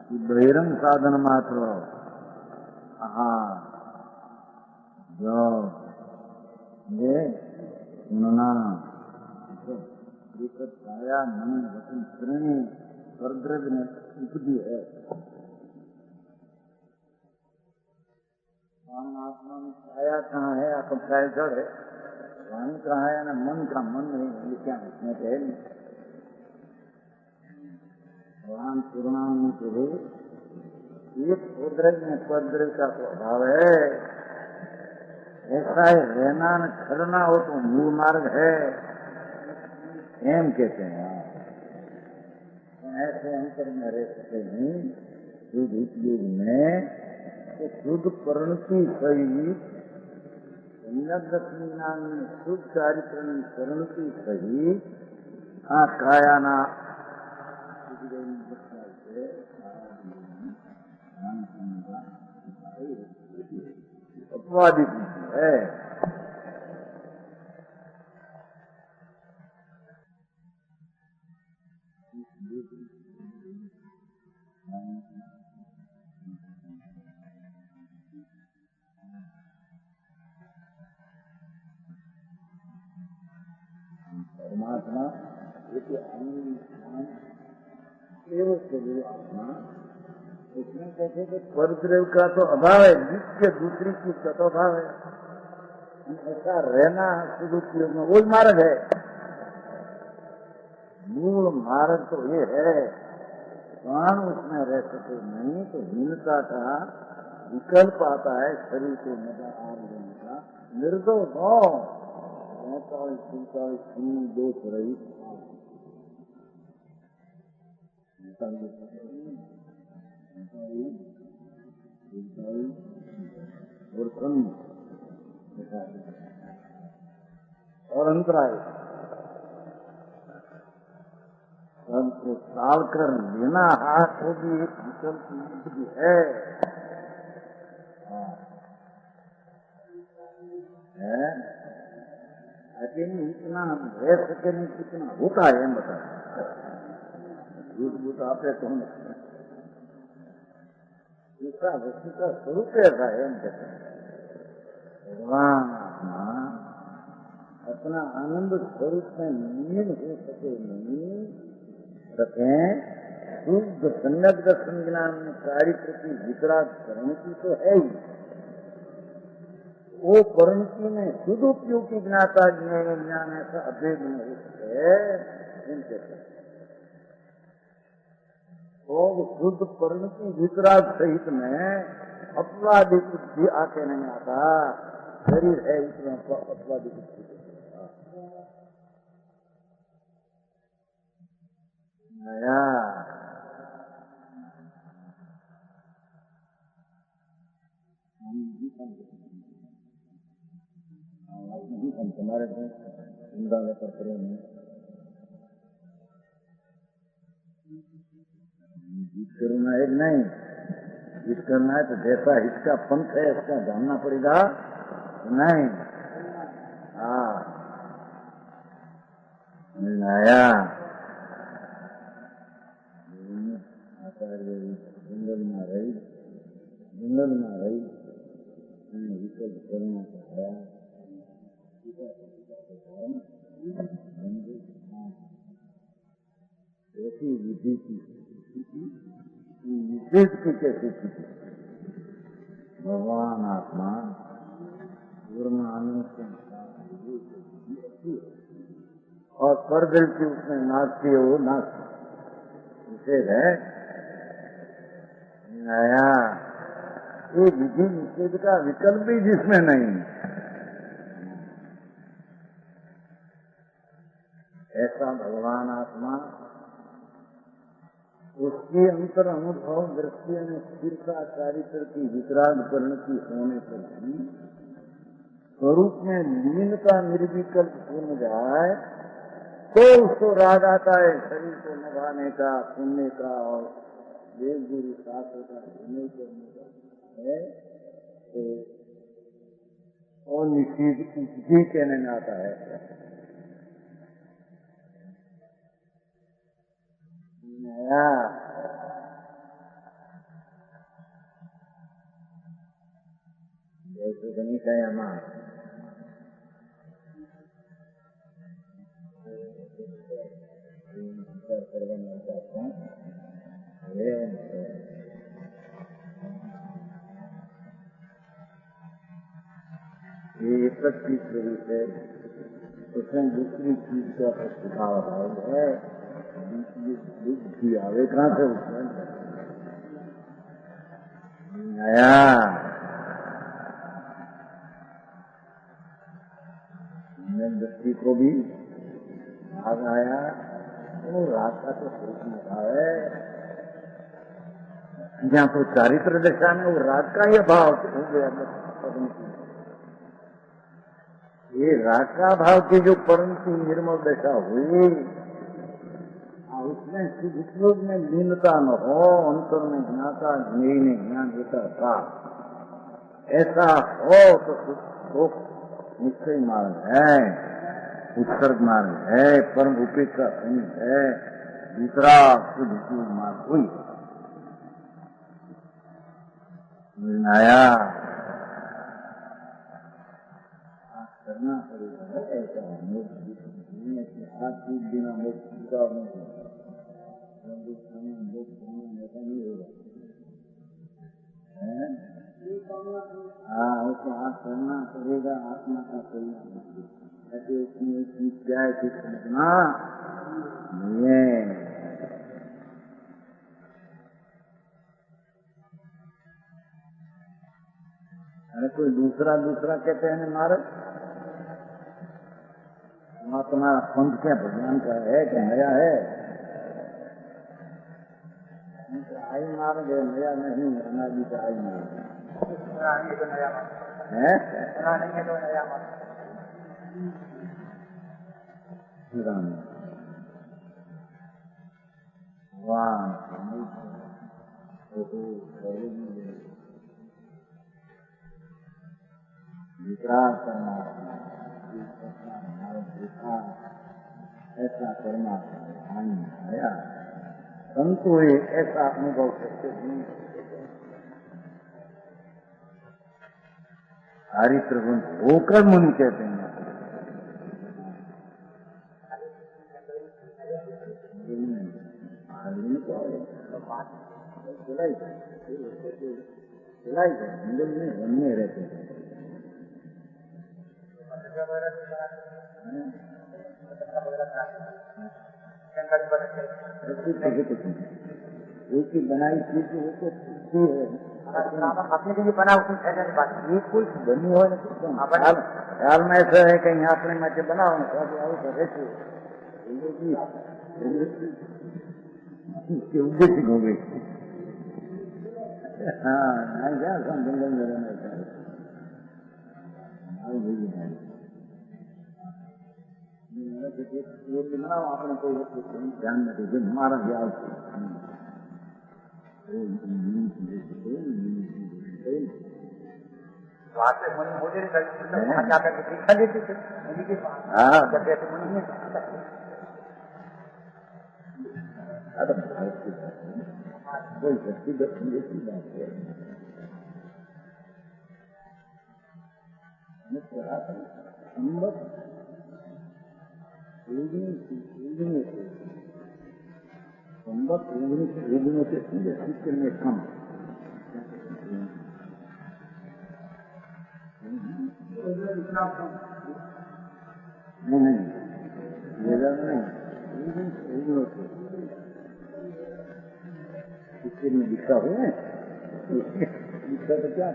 D: कि बहिरंग साधन मात्र जो ये सुनना छाया मन वचन श्रेणी स्वर्ग में उपजी है। आत्मा में छाया कहाँ है, आपका जड़ है, वाणी कहाँ है ना मन का मन नहीं, क्या इसमें है नहीं। भगवान पूर्णांग के एक उद्रज में पद्रज का स्वभाव है, ऐसा है रहना न खरना हो तो मूल मार्ग है एम कहते हैं। ऐसे अंतर में रह सके नहीं शुद्ध उपयोग में तो शुद्ध परिणति सहित शुद्ध कार्यक्रम परिणति सहित कायाना अपवादित है। परमात्मा एक केवल स्वरूप आत्मा, उसमें कहते कि परद्रव्य का तो अभाव है, नित्य दूसरी चीज का तो अभाव है। ऐसा रहना सुदुपयोग में वही मार्ग है। मूल मार्ग तो ये है, प्राण उसमें रह सके नहीं तो हीनता का विकल्प आता है शरीर को मजा आ लेने का। निर्दोष हो 45 दोष रही और अंतराय सबको टाल कर लेना हाथ को भी एक विकल्प भी है। अकेले इतना रह सके नहीं कितना होता है बता झूठ बूट आपे तो दूसरा वस्तु का स्वरूप ऐसा है कहते हैं। भगवान अपना आनंद स्वरूप में लीन हो सके नहीं सके शुद्ध संगत संज्ञान में कार्य प्रति विकराग परिणति तो है ही। वो परिणति में शुद्ध उपयोग की ज्ञाता ज्ञान ऐसा अभेद में हो सके तो शुद्ध परिणति विकराग सहित में अपवादी बुद्धि आके नहीं आता। शरीर है इसमें अपवादी बुद्धि नया तुम्हारे जिंदा लेकर करो जीत करना है नहीं, जीत करना है तो जैसा इसका पंथ है इसका जानना पड़ेगा नहीं। नया आचार्य जंगल में रही विकल्प करना चाहया ऐसी विधि की बीज की कैसे पीछे भगवान आत्मा पूर्ण आनंद के और पर दिल की उसमें नाचती है, वो नाचती निषेध है नया। ये विधि निषेध का विकल्प भी जिसमें नहीं, ऐसा भगवान आत्मा उसकी अंतर अनुभव दृष्टि में स्थिरता चारित्र की विकराल परिणति होने पर भी स्वरूप में लीनता निर्विकल्प पूर्ण जाए तो उसको राग आता है शरीर को निभाने का, सुनने का और देव गुरु शास्त्र का सुनने करने का है तो और निश्चित जी कहने में आता है। नया जैसे गणित है हमारा ये एक चीज स्वरूप है, उसमें दूसरी चीज का प्रस्ताव है, बुद्धि आवे कहाँ से उसमें नया दृष्टि को भी राग आया, वो राग का तो स्वरूप में है। यहाँ तो चारित्र दशा में वो राग का ही अभाव हो गया। ये राग का भाव की जो परंतु निर्मल दशा हुई उसमें सुख में लीनता न हो, अंतर में ज्ञाता ज्ञेय ने ज्ञान देता था, ऐसा हो तो सुख निश्चय मार्ग है, उत्सर्ग मार्ग है, परम उपेक्षा संयुक्त है, दूसरा शुद्ध मार्ग हुई आया करना पड़ेगा। ऐसा मोक्ष बिना मोक्ष का नहीं होगा। हाँ उसको हाथ करना पड़ेगा, आत्मा का कल्याण ऐसे उसमें क्या है कि समझना ये अरे कोई दूसरा कहते हैं मारो तुम्हारा पंथ क्या भगवान का है क्या नया है? आई मार गए, नया नहीं, अनादि का आई मार है भगवान विकास करना ऐसा करना आया संतु ऐसा अनुभव करते हैं। चारित्र गुण होकर मुनि कहते हैं। जंगल में बनने रहते हैं। उसकी बनाई चीज है अपने के लिए बना उसमें कोई बनी हो ख्याल में ऐसा है कहीं अपने में बनाओ उद्देश्य हो गई। हाँ क्या जंगल में रहना बनाओ अपने कोई ध्यान में दीजिए हमारा ख्याल कोई व्यक्तिगत की बात है। संबत उगने के सीधे सीखे में कम नहीं सीखे में दिखा हुए दिखा तो क्या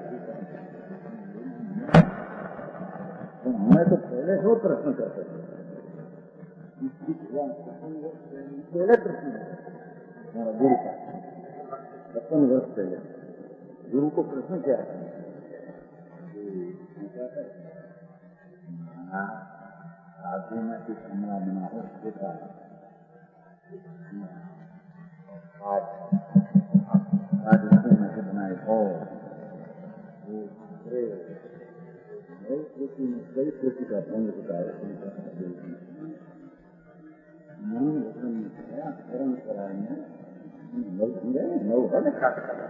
D: हमें तो पहले से वो प्रश्न करते थे पहले प्रश्न हमारा गुरु का 55 वर्ष पहले गुरु को प्रश्न क्या है आदमी में कुछ कमरा बना हो देखा आज में से बनाए और कई कोटि का भंग होता है परंपरा में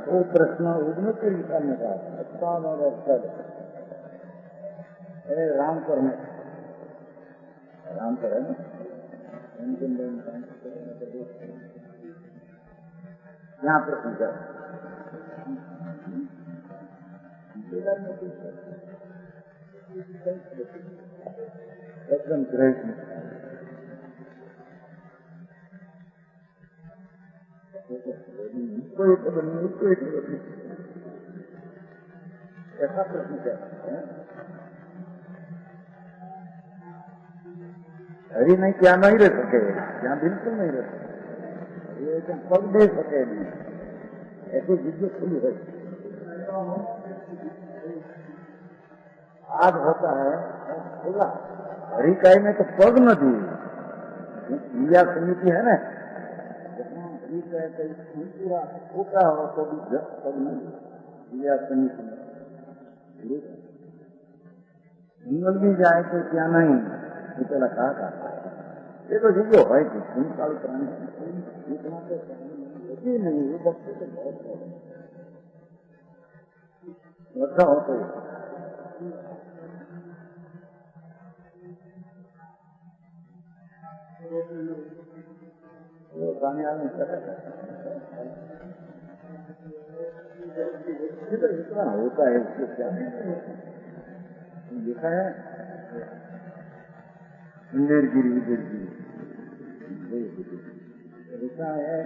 D: वो प्रश्न उगने के विषय में कहा राम पर है ना यहाँ प्रश्न कर एकदम ग्रेट ऐसा प्रश्न क्या है हरी नहीं क्या नहीं रह सके यहाँ बिल्कुल नहीं रह सके ये एकदम पग दे सके नहीं ऐसी जिज्ञासा खुली है आज होता है खुला हरिकाई में तो पग न दी क्रिया समिति है ना पूरा होता हो तो भी पग न दी क्रिया समिति निकल भी जाए तो क्या नहीं इतना कहा ये तो जो है कि काल प्राणी इतना तो नहीं ये बच्चे तो बहुत अच्छा होता है वो कामयाब इतना होता है उसको क्या देखा है इंदिरगिरी ऐसा है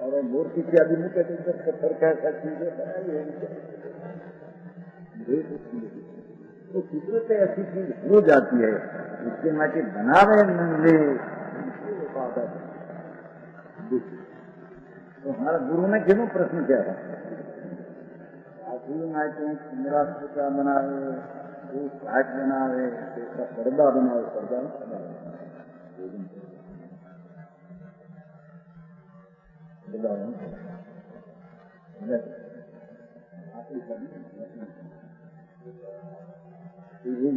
D: और मूर्ति की अभिमुख पत्थर कैसा चीजें तो कुदरत ऐसी चीज हो जाती है इसके माटे बनावे मिले तो हमारा गुरु ने क्यों प्रश्न किया था मेरा क्या बनावे वो घाट बनावे उसका पर्दा बनावे पर्दा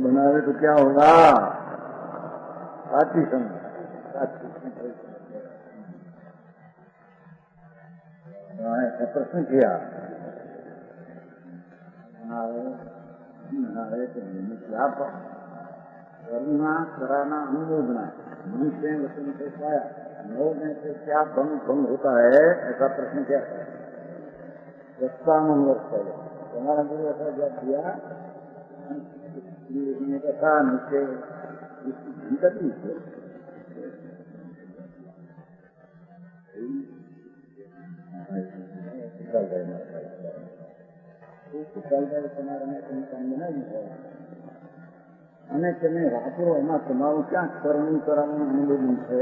D: बनावे तो क्या होगा साथी संग प्रश्न किया क्या करुणा कराना अनुमोदना मनुष्य वचन से पाया नोने से क्या भंग होता है ऐसा प्रश्न क्या है वर्ष पहले तुम्हारा गुरु ऐसा जब दिया ने कहा नीचे इसकी અને તમે વાપરો એમાં તમારું ક્યાં કરવું કરાવવાનું અનુમોદન છે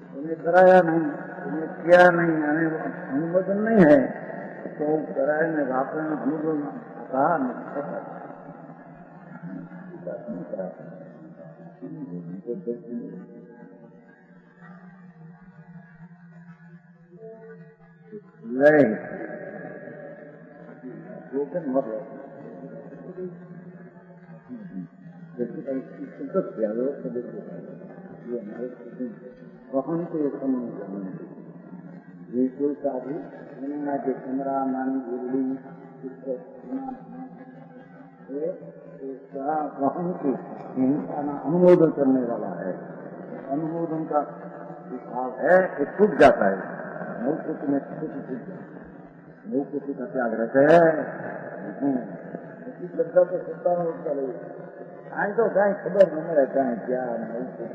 D: તમે કરાયા નહીં તમે ક્યાં નહીં અને અનુમોદન નહીં હે તો કરાય ને વાપરાનું અનુમોદન કहा नहीं वहन को ये समझ ये कोई साधु के कमरा नानी गिरली कहूँ कि हिंसा ना अनुमोदन करने वाला है, अनुमोदन का भाव है कि टूट जाता है, नौकुति में टूट जाता है, नौकुति का त्याग रहते है। लगता तो सत्ता में उसका नहीं आज तो कहीं खबर नहीं रहता है क्या नौकुति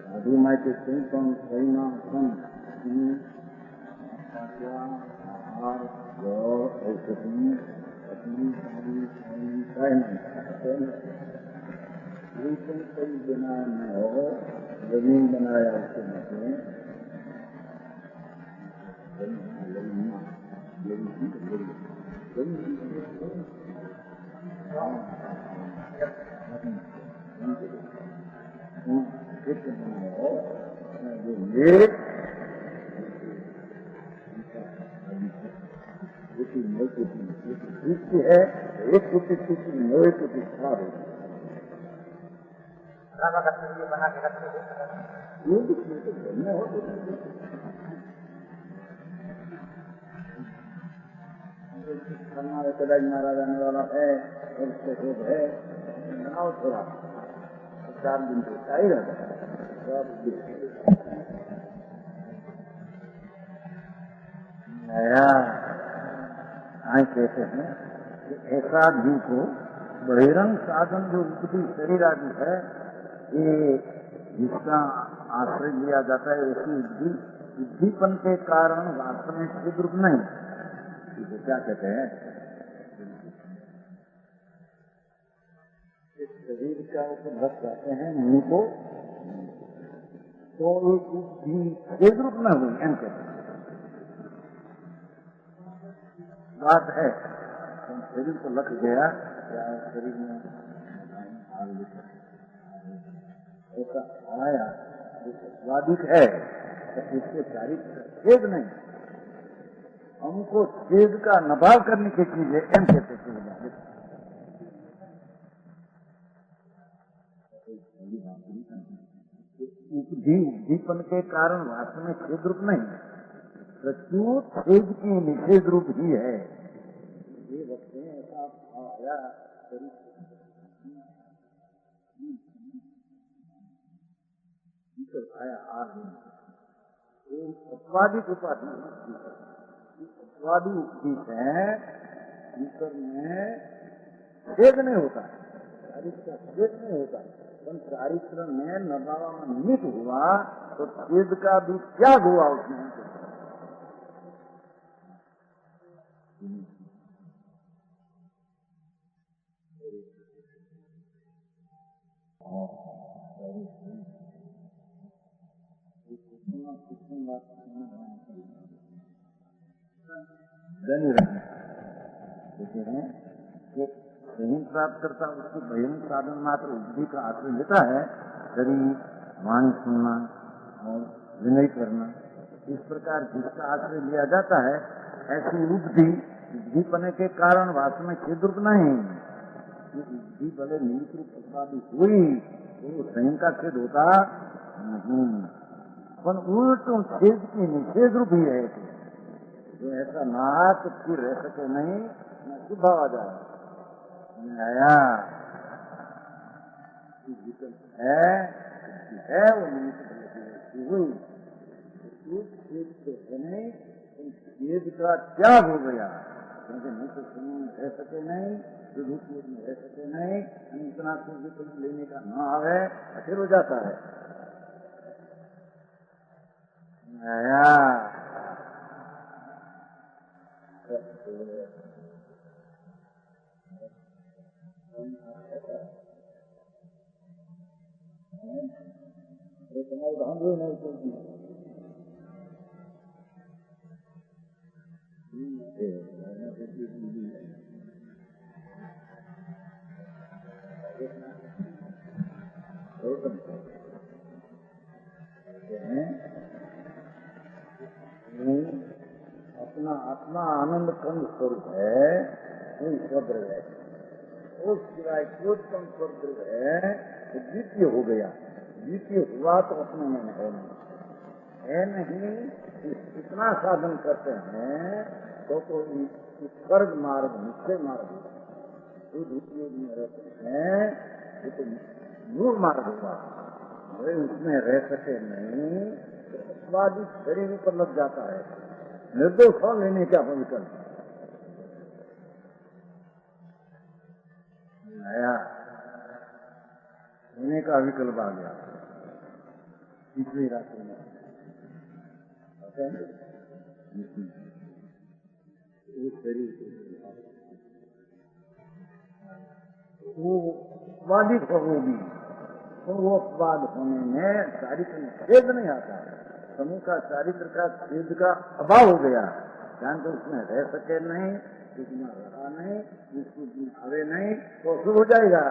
D: साधु माई के सिंपल सैना औषधि अपनी कोई बना न हो, जमीन बनाया उसके नीचे है, एक कुटी टूटी नए कुटी खराब हो बना के रखते हमारे कदाच मारा जाने वाला है, है बनाओ थोड़ा 4 दिन से चाहिए रहता नया आए कहते हैं कि ऐसा जीव को बहिरंग साधन जो उपदी शरीर आदि है, ये जिसका आश्रय लिया जाता है, ऐसी बुद्धिपन के कारण वास्तव में शुद्ध नहीं। इसे क्या कहते हैं? इस शरीर का उपभोग कहते हैं मुंह को, तो एक बुद्धि शुद्ध न हुई एम कहते हैं। बात है शरीर को लग गया क्या शरीर में ऐसा आया स्वादिक है तो इसके चारित्र छेद नहीं, हमको छेद का नभाव करने की चीज है एम कहते दीपन के कारण वास्तव में छेद रूप नहीं, प्रचुर छेद की निषेध रूप ही है। ये वक्त में ऐसा आया आया अपवादिक उपाधि, अपवादी उपदेश है, ईश्वर में छेद नहीं होता है, चारित्र का छेद नहीं होता है, पर चारित्र में नभावा में निमित्त हुआ तो छेद का भी त्याग हुआ उसमें। सही प्राप्त करता उसको बहिरंग साधन मात्र बुद्धि का आश्रय लेता है, शरीर वाणी सुनना और विनय करना, इस प्रकार जिसका आश्रय लिया जाता है, ऐसी बुद्धि पने के कारण वास्तव में छेद रूप नहीं। बुद्धि भले निमित्त रूप उत्पादी हुई तो स्वयं का छेद होता नहीं, पर उल्ट छेद की निषेध रूप ही है, जो ऐसा ना तो फिर रह सके नहीं, न शुभ आ जाए आया है वो निमित्त हुई छेद तो है नहीं, छेद का त्याग हो गया, क्योंकि नहीं तो रह सके नहीं, में रह सके नहीं, इतना सूर्य लेने का न आवे फिर हो जाता है आया। तुम्हारी भांगी नहीं चलती अपना आत्मा आनंद कंद स्वरूप है, वही स्वद्रव है। उस सिवाय कोटपन स्वद्रव है तो द्वितीय हो गया। द्वितीय हुआ तो अपने में है नहीं। इतना साधन करते हैं तो स्वर्ग मार्ग, निश्चय मार्ग उपयोग में रहते हैं, ये तो मूल मार्ग हुआ। वे उसमें रह सके नहीं तो अपवादी शरीर पर लग जाता है। निर्दोष फल लेने का विकल्प आया, लेने का विकल्प आ गया पिछली रात्रि में। उस शरीर वो अपवादित होगी, तो वो अपवाद होने में चारित्र में छेद नहीं आता है। समूह का चारित्र का छेद का अभाव हो गया, जान तो उसमें रह सके नहीं, उसमें रहा नहीं, उसको आवे नहीं तो शुभ हो जाएगा।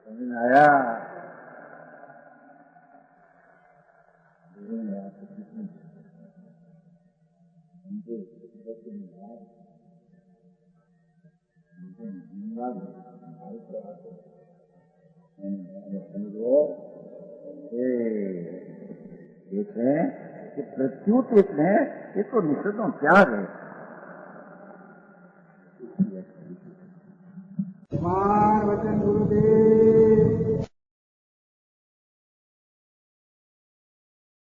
D: समझ में आया? कहते हैं कि प्रत्युत एक है, ये तो निषेधों त्याग है। कुमार वचन गुरुदेव